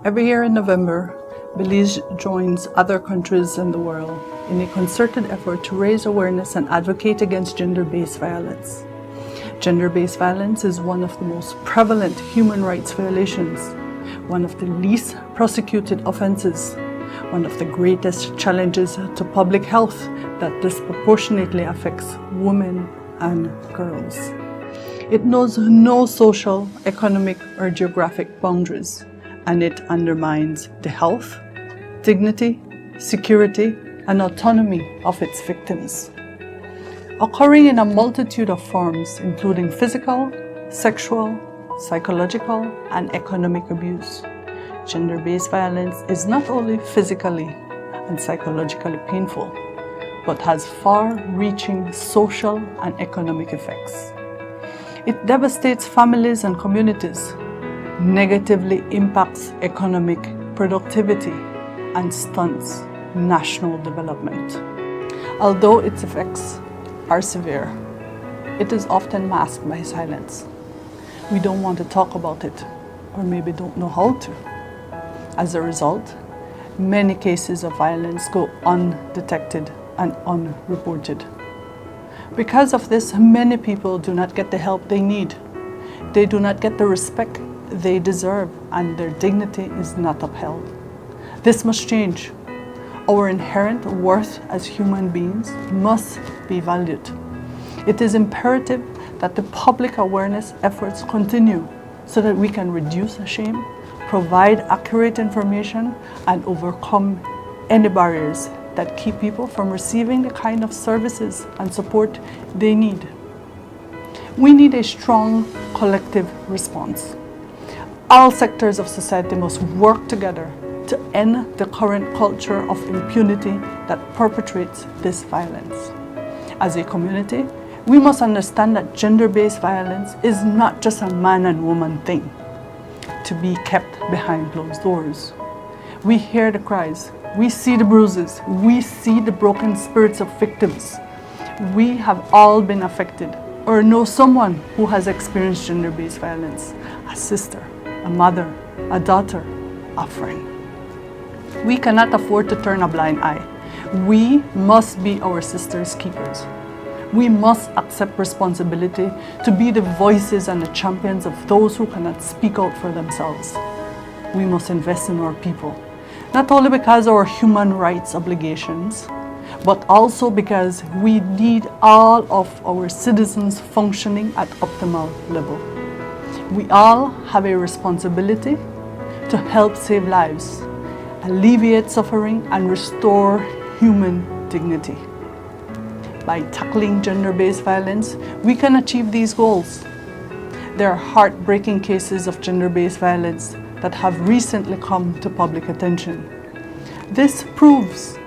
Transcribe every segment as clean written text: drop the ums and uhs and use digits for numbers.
Every year in November, Belize joins other countries in the world in a concerted effort to raise awareness and advocate against gender-based violence. Gender-based violence is one of the most prevalent human rights violations, one of the least prosecuted offenses, one of the greatest challenges to public health that disproportionately affects women and girls. It knows no social, economic, or geographic boundaries, and it undermines the health, dignity, security, and autonomy of its victims. Occurring in a multitude of forms, including physical, sexual, psychological, and economic abuse, gender-based violence is not only physically and psychologically painful, but has far-reaching social and economic effects. It devastates families and communities, negatively impacts economic productivity, and stunts national development. Although its effects are severe, it is often masked by silence. We don't want to talk about it, or maybe don't know how to. As a result, many cases of violence go undetected and unreported. Because of this, many people do not get the help they need. They do not get the respect they deserve, and their dignity is not upheld. This must change. Our inherent worth as human beings must be valued. It is imperative that the public awareness efforts continue so that we can reduce shame, provide accurate information, and overcome any barriers that keep people from receiving the kind of services and support they need. We need a strong collective response. All sectors of society must work together to end the current culture of impunity that perpetrates this violence. As a community, we must understand that gender-based violence is not just a man and woman thing to be kept behind closed doors. We hear the cries, we see the bruises, we see the broken spirits of victims. We have all been affected or know someone who has experienced gender-based violence, a sister, a mother, a daughter, a friend. We cannot afford to turn a blind eye. We must be our sisters' keepers. We must accept responsibility to be the voices and the champions of those who cannot speak out for themselves. We must invest in our people, not only because of our human rights obligations, but also because we need all of our citizens functioning at optimal level. We all have a responsibility to help save lives, alleviate suffering, and restore human dignity. By tackling gender-based violence, we can achieve these goals. There are heartbreaking cases of gender-based violence that have recently come to public attention. This proves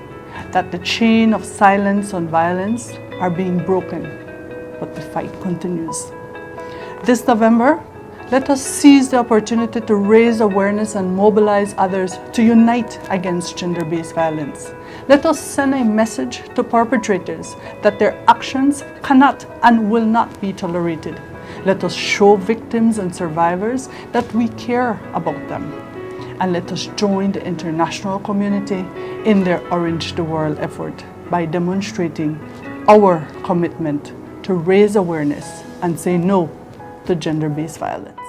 that the chain of silence on violence are being broken, but the fight continues. This November, let us seize the opportunity to raise awareness and mobilize others to unite against gender-based violence. Let us send a message to perpetrators that their actions cannot and will not be tolerated. Let us show victims and survivors that we care about them. And let us join the international community in their Orange the World effort by demonstrating our commitment to raise awareness and say no to gender-based violence.